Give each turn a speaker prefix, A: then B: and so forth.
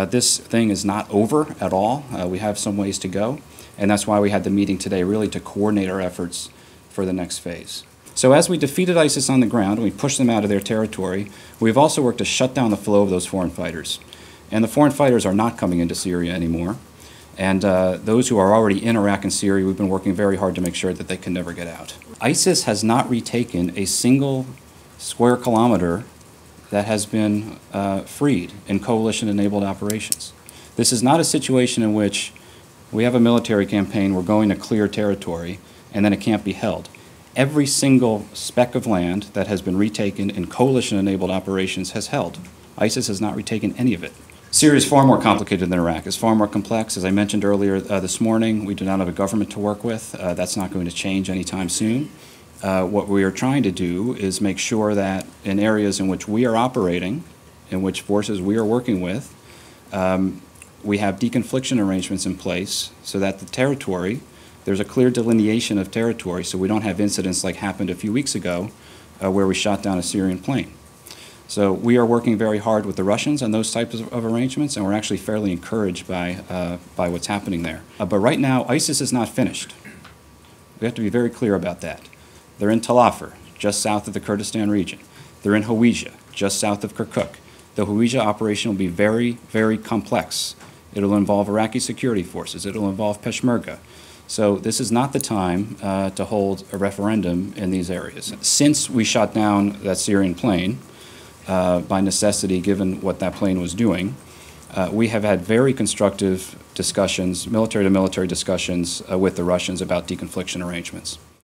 A: This thing is not over at all. We have some ways to go, and that's why we had the meeting today, really to coordinate our efforts for the next phase. So as we defeated ISIS on the ground and we pushed them out of their territory, we've also worked to shut down the flow of those foreign fighters. And the foreign fighters are not coming into Syria anymore. And those who are already in Iraq and Syria, we've been working very hard to make sure that they can never get out. ISIS has not retaken a single square kilometer that has been freed in coalition-enabled operations. This is not a situation in which we have a military campaign, we're going to clear territory, and then it can't be held. Every single speck of land that has been retaken in coalition-enabled operations has held. ISIS has not retaken any of it. Syria is far more complicated than Iraq. It's far more complex. As I mentioned earlier this morning, we do not have a government to work with. That's not going to change anytime soon. What we are trying to do is make sure that in areas in which we are operating, in which forces we are working with, we have deconfliction arrangements in place so that the territory, there's a clear delineation of territory so we don't have incidents like happened a few weeks ago where we shot down a Syrian plane. So we are working very hard with the Russians on those types of arrangements, and we're actually fairly encouraged by what's happening there. But right now, ISIS is not finished. We have to be very clear about that. They're in Tal Afar, just south of the Kurdistan region. They're in Hawija, just south of Kirkuk. The Hawija operation will be very, very complex. It'll involve Iraqi security forces. It'll involve Peshmerga. So this is not the time to hold a referendum in these areas. Since we shot down that Syrian plane, by necessity given what that plane was doing, we have had very constructive discussions, military-to-military discussions with the Russians about deconfliction arrangements.